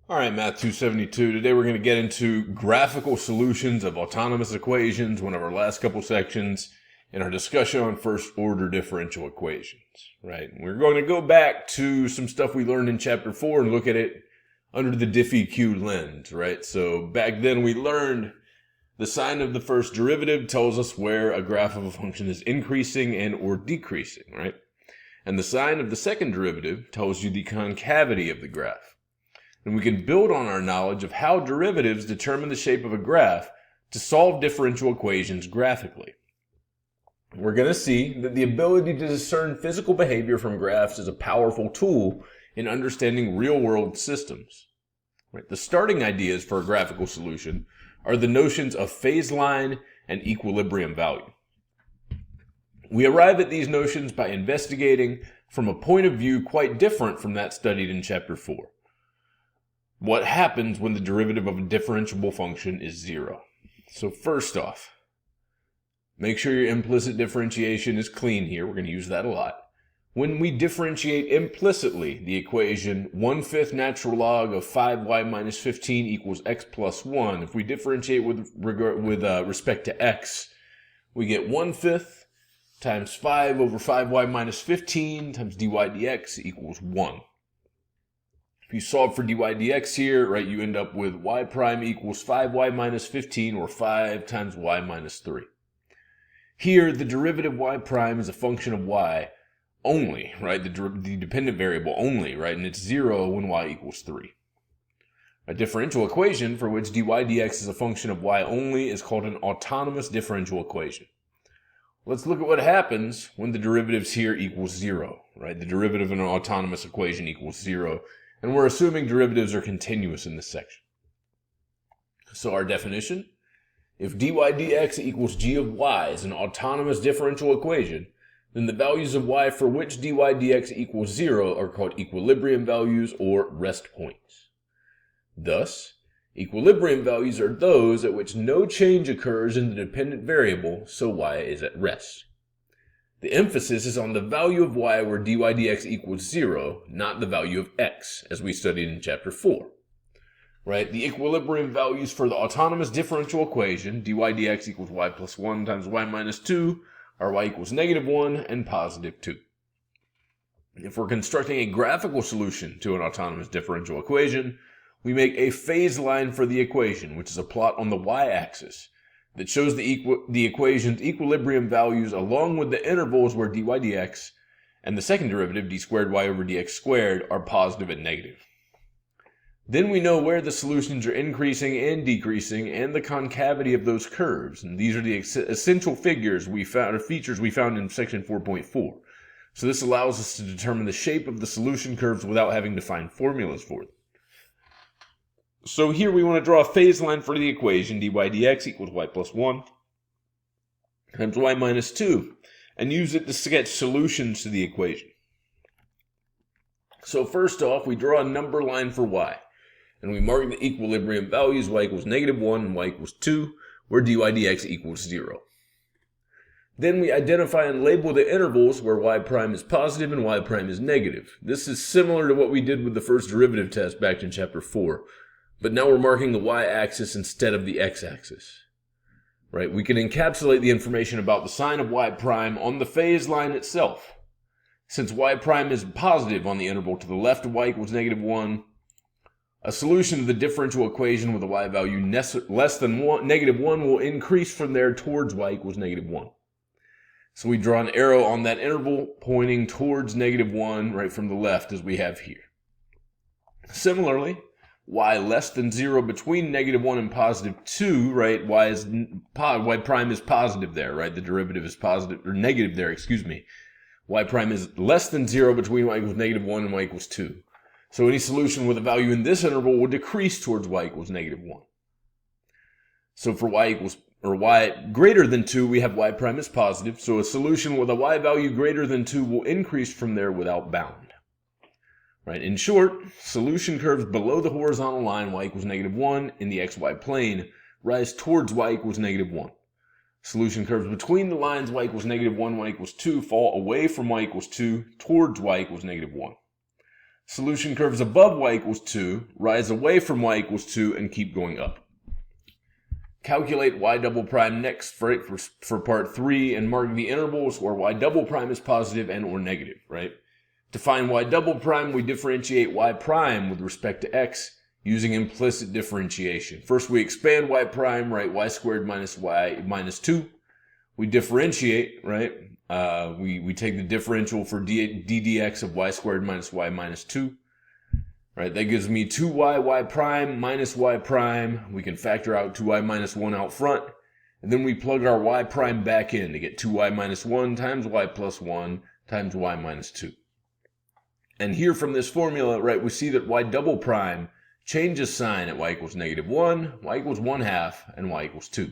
All right, Math 272. Today we're going to get into graphical solutions of autonomous equations, one of our last couple sections in our discussion on first order differential equations, right? We're going to go back to some stuff we learned in chapter 4 and look at it under the Diffie-Q lens, right? So back then we learned the sign of the first derivative tells us where a graph of a function is increasing and or decreasing, right? And the sign of the second derivative tells you the concavity of the graph. And we can build on our knowledge of how derivatives determine the shape of a graph to solve differential equations graphically. We're going to see that the ability to discern physical behavior from graphs is a powerful tool in understanding real-world systems. Right? The starting ideas for a graphical solution are the notions of phase line and equilibrium value. We arrive at these notions by investigating from a point of view quite different from that studied in chapter 4. What happens when the derivative of a differentiable function is 0? So first off, make sure your implicit differentiation is clean here. We're going to use that a lot. When we differentiate implicitly the equation 1/5 natural log of 5y minus 15 equals x plus 1, if we differentiate with respect to x, we get 1/5 times 5 over 5y minus 15 times dy dx equals 1. If you solve for dy dx here, right, you end up with y prime equals 5y minus 15, or 5 times y minus 3. Here, the derivative y prime is a function of y only, right, the dependent variable only, right, and it's 0 when y equals 3. A differential equation for which dy dx is a function of y only is called an autonomous differential equation. Let's look at what happens when the derivatives here equals 0, right? The derivative of an autonomous equation equals 0. And we're assuming derivatives are continuous in this section. So our definition, if dy dx equals g of y is an autonomous differential equation, then the values of y for which dy dx equals 0 are called equilibrium values or rest points. Thus, equilibrium values are those at which no change occurs in the dependent variable, so y is at rest. The emphasis is on the value of y where dy dx equals 0, not the value of x, as we studied in chapter 4. Right? The equilibrium values for the autonomous differential equation, dy dx equals y plus 1 times y minus 2, are y equals negative 1 and positive 2. If we're constructing a graphical solution to an autonomous differential equation, we make a phase line for the equation, which is a plot on the y-axis, that shows the equation's equilibrium values along with the intervals where dy dx and the second derivative, d squared y over dx squared, are positive and negative. Then we know where the solutions are increasing and decreasing and the concavity of those curves. And these are the essential features we found in section 4.4. So this allows us to determine the shape of the solution curves without having to find formulas for them. So here we want to draw a phase line for the equation dy dx equals y plus 1 times y minus 2 and use it to sketch solutions to the equation. So first off, we draw a number line for y and we mark the equilibrium values y equals negative 1 and y equals 2 where dy dx equals 0. Then we identify and label the intervals where y prime is positive and y prime is negative. This is similar to what we did with the first derivative test back in chapter 4. But now we're marking the y-axis instead of the x-axis. Right? We can encapsulate the information about the sign of y prime on the phase line itself. Since y prime is positive on the interval to the left of y equals negative 1, a solution to the differential equation with a y value less than negative 1 will increase from there towards y equals negative 1. So we draw an arrow on that interval pointing towards negative 1 right from the left as we have here. Similarly, y less than 0 between negative 1 and positive 2, right? Y prime is positive there, right? The derivative is positive, or negative there, excuse me. Y prime is less than 0 between y equals negative 1 and y equals 2. So any solution with a value in this interval will decrease towards y equals negative 1. So for y greater than 2, we have y prime is positive. So a solution with a y value greater than 2 will increase from there without bound. Right? In short, solution curves below the horizontal line y equals negative 1 in the xy plane rise towards y equals negative 1. Solution curves between the lines y equals negative 1, y equals 2 fall away from y equals 2 towards y equals negative 1. Solution curves above y equals 2 rise away from y equals 2 and keep going up. Calculate y double prime next for part 3 and mark the intervals where y double prime is positive and or negative, right? To find y double prime, we differentiate y prime with respect to x using implicit differentiation. First, we expand y prime, right? Y squared minus y minus 2. We differentiate, right? We take the differential for ddx of y squared minus y minus 2. Right, that gives me 2y y prime minus y prime. We can factor out 2y minus 1 out front. And then we plug our y prime back in to get 2y minus 1 times y plus 1 times y minus 2. And here from this formula, right, we see that y double prime changes sign at y equals negative 1, y equals 1/2, and y equals 2.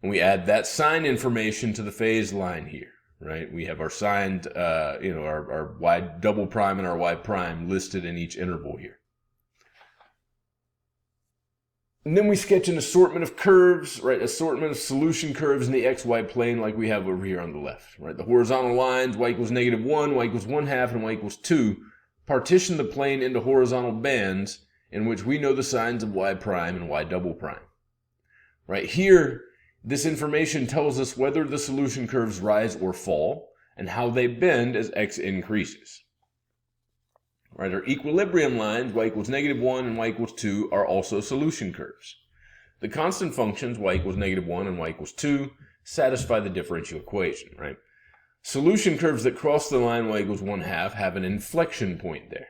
And we add that sign information to the phase line here. Right, we have our signed, our y double prime and our y prime listed in each interval here. And then we sketch an assortment of curves, right, assortment of solution curves in the xy plane like we have over here on the left. Right, the horizontal lines, y equals negative 1, y equals 1/2, and y equals 2, partition the plane into horizontal bands in which we know the signs of y prime and y double prime. Right here, this information tells us whether the solution curves rise or fall, and how they bend as x increases. Right, our equilibrium lines, y equals negative 1 and y equals 2, are also solution curves. The constant functions, y equals negative 1 and y equals 2, satisfy the differential equation, right? Solution curves that cross the line y equals 1/2 have an inflection point there.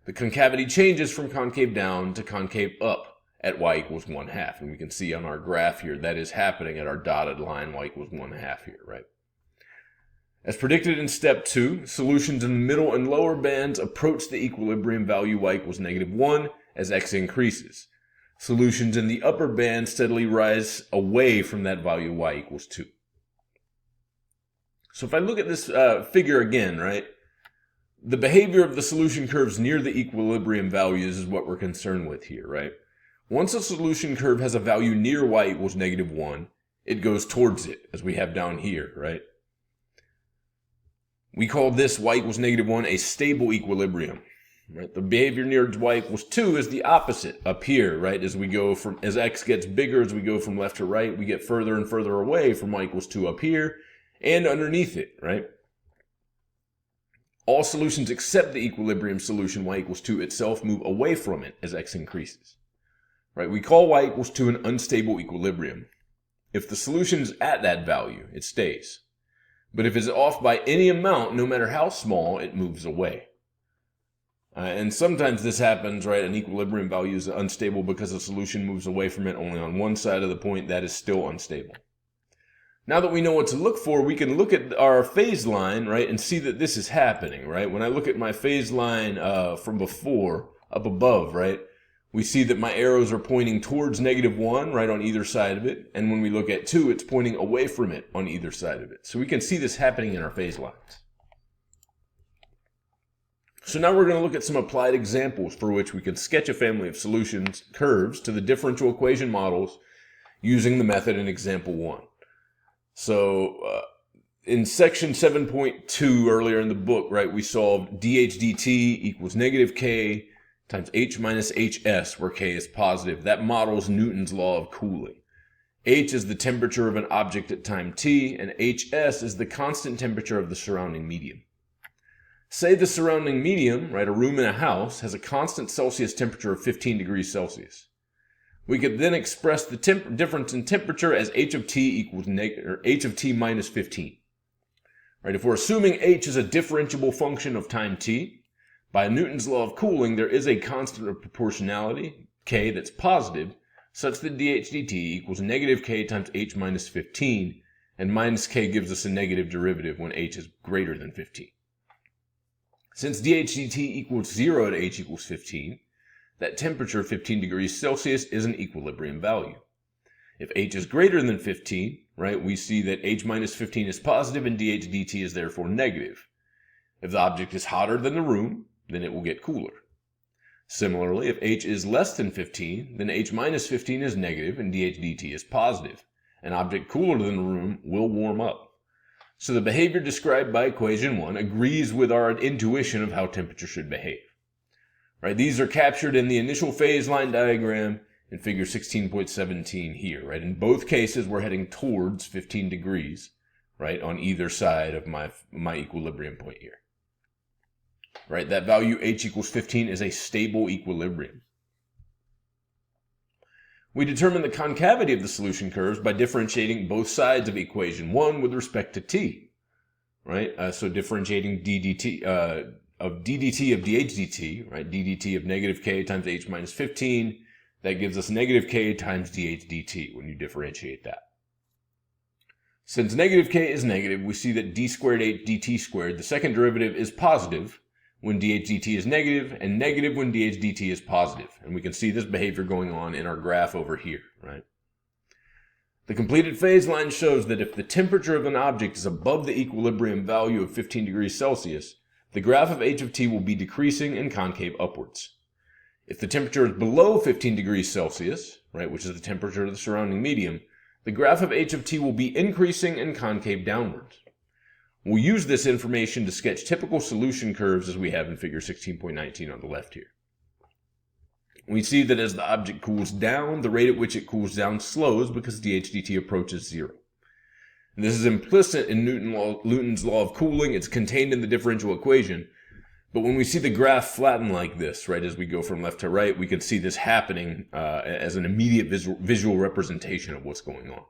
The concavity changes from concave down to concave up at y equals 1/2. And we can see on our graph here that is happening at our dotted line y equals 1/2 here, right? As predicted in step 2, solutions in the middle and lower bands approach the equilibrium value y equals negative 1 as x increases. Solutions in the upper band steadily rise away from that value y equals 2. So if I look at this figure again, right? The behavior of the solution curves near the equilibrium values is what we're concerned with here, right? Once a solution curve has a value near y equals negative 1, it goes towards it, as we have down here, right? We call this y equals negative 1 a stable equilibrium. Right? The behavior near y equals 2 is the opposite up here, right? As x gets bigger, as we go from left to right, we get further and further away from y equals 2 up here and underneath it, right? All solutions except the equilibrium solution y equals 2 itself move away from it as x increases. Right, we call y equals 2 an unstable equilibrium. If the solution is at that value, it stays. But if it's off by any amount, no matter how small, it moves away. And sometimes this happens, right? An equilibrium value is unstable because the solution moves away from it only on one side of the point. That is still unstable. Now that we know what to look for, we can look at our phase line, right, and see that this is happening, right? When I look at my phase line from before, up above, right, we see that my arrows are pointing towards negative 1, right, on either side of it. And when we look at 2, it's pointing away from it on either side of it. So we can see this happening in our phase lines. So now we're going to look at some applied examples for which we can sketch a family of solutions, curves, to the differential equation models using the method in example 1. So in section 7.2 earlier in the book, right, we solved dH dt equals negative k times h minus hs, where k is positive. That models Newton's law of cooling. H is the temperature of an object at time t, and hs is the constant temperature of the surrounding medium. Say the surrounding medium, right, a room in a house, has a constant Celsius temperature of 15 degrees Celsius. We could then express the difference in temperature as h of t equals h of t minus 15. Right, if we're assuming h is a differentiable function of time t, by Newton's law of cooling, there is a constant of proportionality, k, that's positive, such that dH dt equals negative k times h minus 15, and minus k gives us a negative derivative when h is greater than 15. Since dH dt equals 0 at h equals 15, that temperature, 15 degrees Celsius, is an equilibrium value. If h is greater than 15, right, we see that h minus 15 is positive and dH dt is therefore negative. If the object is hotter than the room, then it will get cooler. Similarly, if h is less than 15, then h minus 15 is negative and dH dt is positive. An object cooler than the room will warm up. So the behavior described by equation 1 agrees with our intuition of how temperature should behave. Right? These are captured in the initial phase line diagram in figure 16.17 here. Right? In both cases, we're heading towards 15 degrees, right, on either side of my equilibrium point here. Right? That value h equals 15 is a stable equilibrium. We determine the concavity of the solution curves by differentiating both sides of equation 1 with respect to t, right? So differentiating ddt of ddt of dh dt, right? ddt of negative k times h minus 15, that gives us negative k times dh dt when you differentiate that. Since negative k is negative, we see that d squared h dt squared, the second derivative, is positive when dh dt is negative, and negative when dh dt is positive. And we can see this behavior going on in our graph over here, right? The completed phase line shows that if the temperature of an object is above the equilibrium value of 15 degrees Celsius, the graph of h of t will be decreasing and concave upwards. If the temperature is below 15 degrees Celsius, right, which is the temperature of the surrounding medium, the graph of h of t will be increasing and concave downwards. We'll use this information to sketch typical solution curves as we have in figure 16.19 on the left here. We see that as the object cools down, the rate at which it cools down slows because dH dt approaches zero. And this is implicit in Newton's law of cooling. It's contained in the differential equation. But when we see the graph flatten like this, right, as we go from left to right, we can see this happening as an immediate visual representation of what's going on.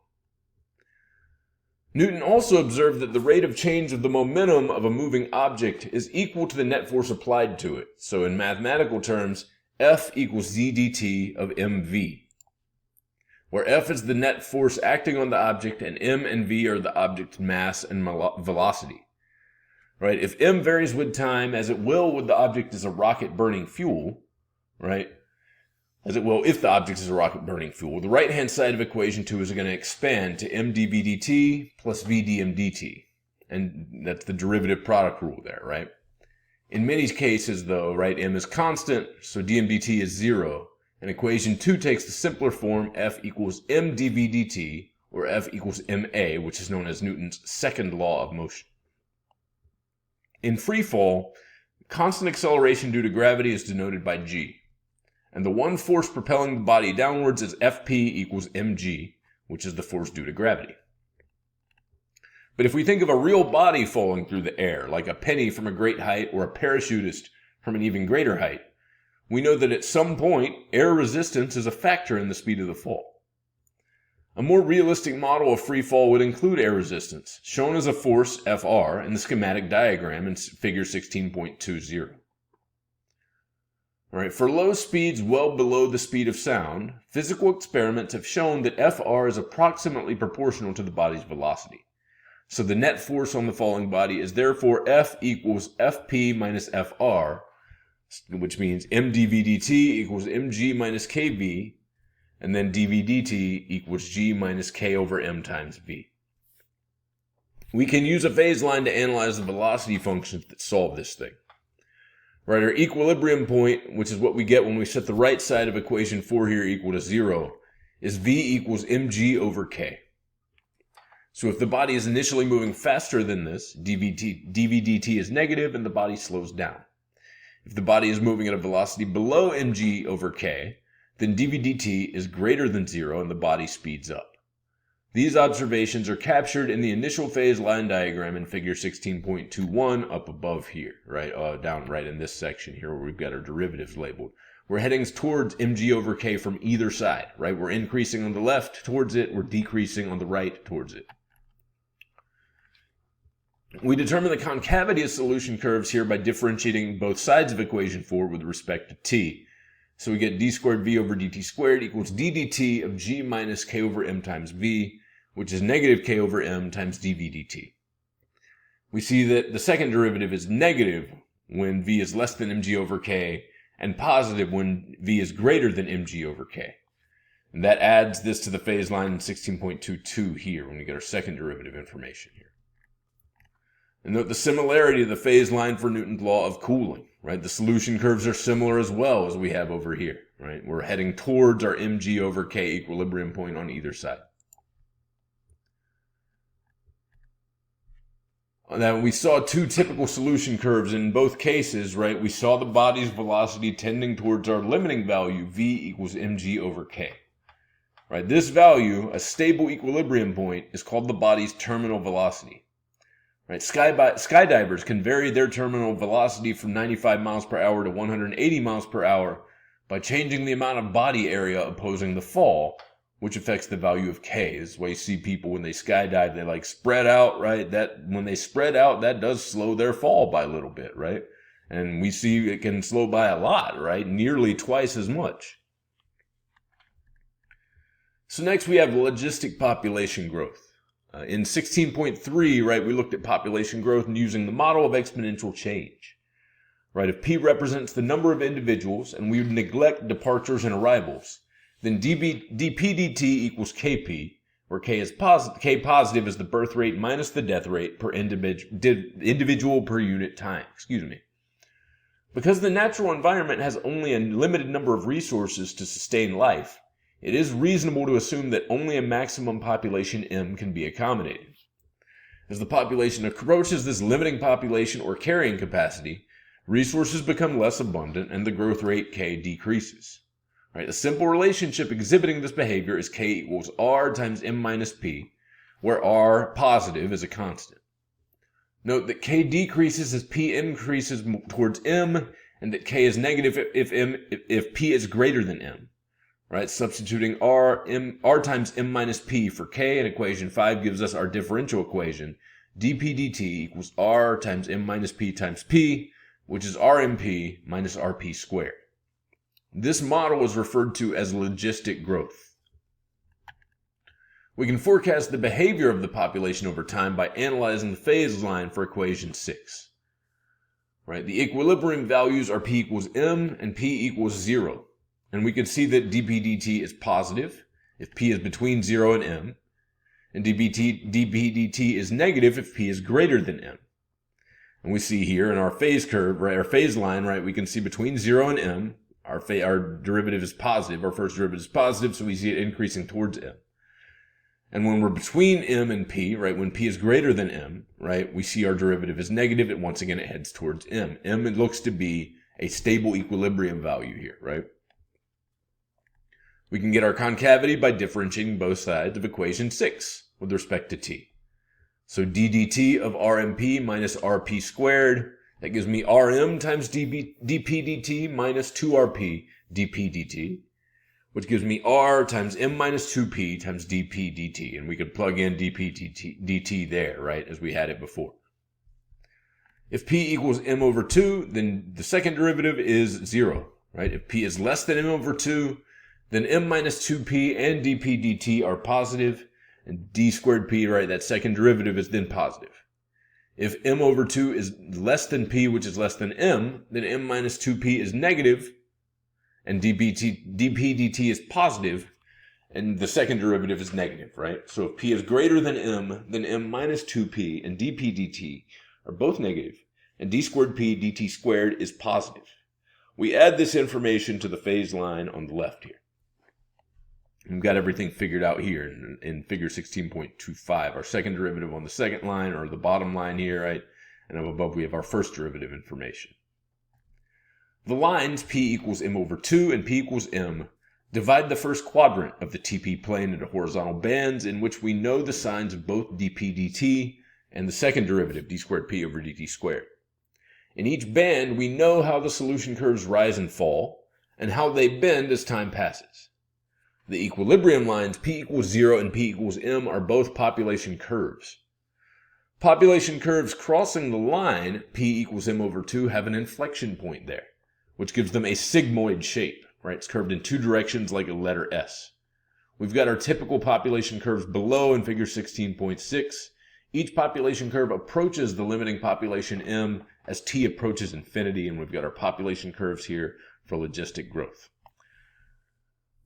Newton also observed that the rate of change of the momentum of a moving object is equal to the net force applied to it. So in mathematical terms, F equals z dt of mv, where F is the net force acting on the object and m and v are the object's mass and velocity. Right? If m varies with time, as it will with the object is a rocket burning fuel, right? As it will if the object is a rocket burning fuel, the right-hand side of equation 2 is going to expand to m dv dt plus v dm dt. And that's the derivative product rule there, right? In many cases, though, right, m is constant, so dm dt is 0. And equation 2 takes the simpler form f equals m dv dt, or f equals ma, which is known as Newton's second law of motion. In free fall, constant acceleration due to gravity is denoted by g. And the one force propelling the body downwards is Fp equals mg, which is the force due to gravity. But if we think of a real body falling through the air, like a penny from a great height or a parachutist from an even greater height, we know that at some point, air resistance is a factor in the speed of the fall. A more realistic model of free fall would include air resistance, shown as a force Fr in the schematic diagram in figure 16.20. All right, for low speeds well below the speed of sound, physical experiments have shown that Fr is approximately proportional to the body's velocity. So the net force on the falling body is therefore F equals Fp minus Fr, which means m dv dt equals mg minus kv, and then dv dt equals g minus k over m times v. We can use a phase line to analyze the velocity functions that solve this thing. Right, our equilibrium point, which is what we get when we set the right side of equation 4 here equal to 0, is v equals mg over k. So if the body is initially moving faster than this, dv dt is negative and the body slows down. If the body is moving at a velocity below mg over k, then dv dt is greater than 0 and the body speeds up. These observations are captured in the initial phase line diagram in figure 16.21 up above here, right, down right in this section here where we've got our derivatives labeled. We're heading towards mg over k from either side, right? We're increasing on the left towards it, we're decreasing on the right towards it. We determine the concavity of solution curves here by differentiating both sides of equation 4 with respect to t. So we get d squared v over dt squared equals d dt of g minus k over m times v, which is negative k over m times dv dt. We see that the second derivative is negative when v is less than mg over k, and positive when v is greater than mg over k. And that adds this to the phase line in 16.22 here when we get our second derivative information here. And note the similarity of the phase line for Newton's law of cooling, right? The solution curves are similar as well as we have over here, right? We're heading towards our mg over k equilibrium point on either side. Now, we saw two typical solution curves in both cases, right? We saw the body's velocity tending towards our limiting value, v equals mg over k. Right? This value, a stable equilibrium point, is called the body's terminal velocity. Right? Skydivers can vary their terminal velocity from 95 miles per hour to 180 miles per hour by changing the amount of body area opposing the fall, which affects the value of k. This is why you see people when they skydive, they like spread out, right? That when they spread out, that does slow their fall by a little bit, right? And we see it can slow by a lot, right? Nearly twice as much. So next we have logistic population growth. In 16.3, right, we looked at population growth and using the model of exponential change. Right, if P represents the number of individuals and we neglect departures and arrivals, then dp dt equals kp, where k positive is the birth rate minus the death rate per individual per unit time. Because the natural environment has only a limited number of resources to sustain life, it is reasonable to assume that only a maximum population m can be accommodated. As the population approaches this limiting population or carrying capacity, resources become less abundant and the growth rate k decreases. Right, a simple relationship exhibiting this behavior is k equals r times m minus p, where r positive is a constant. Note that k decreases as p increases towards m, and that k is negative if p is greater than m. Right, substituting r times m minus p for k in equation 5 gives us our differential equation, dp dt equals r times m minus p times p, which is rmp minus rp squared. This model is referred to as logistic growth. We can forecast the behavior of the population over time by analyzing the phase line for equation 6. Right? The equilibrium values are p equals m and p equals 0. And we can see that dp dt is positive if p is between 0 and m, and dp dt is negative if p is greater than m. And we see here in our phase curve, right, our phase line, right, we can see between 0 and m, our derivative is positive, our first derivative is positive, so we see it increasing towards m. And when we're between m and p, right, when p is greater than m, right, we see our derivative is negative, and once again it heads towards m. M, it looks to be a stable equilibrium value here, right? We can get our concavity by differentiating both sides of equation 6 with respect to t. So ddt of rmp minus rp squared, that gives me rm times dp dt minus 2rp dp dt, which gives me r times m minus 2p times dp dt. And we could plug in dp dt there, right, as we had it before. If p equals m over 2, then the second derivative is 0, right? If p is less than m over 2, then m minus 2p and dp dt are positive, and d squared p, right, that second derivative is then positive. If m over 2 is less than p, which is less than m, then m minus 2p is negative, and dp dt is positive, and the second derivative is negative, right? So if p is greater than m, then m minus 2p and dp dt are both negative, and d squared p dt squared is positive. We add this information to the phase line on the left here. We've got everything figured out here in figure 16.25. Our second derivative on the second line, or the bottom line here, right? And up above we have our first derivative information. The lines p equals m over 2 and p equals m divide the first quadrant of the TP plane into horizontal bands in which we know the signs of both dp dt and the second derivative, d squared p over dt squared. In each band, we know how the solution curves rise and fall, and how they bend as time passes. The equilibrium lines p equals 0 and p equals m are both population curves. Population curves crossing the line p equals m over 2 have an inflection point there, which gives them a sigmoid shape, right? It's curved in two directions like a letter S. We've got our typical population curves below in figure 16.6. Each population curve approaches the limiting population m as t approaches infinity, and we've got our population curves here for logistic growth.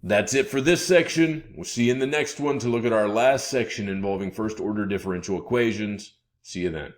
That's it for this section. We'll see you in the next one to look at our last section involving first order differential equations. See you then.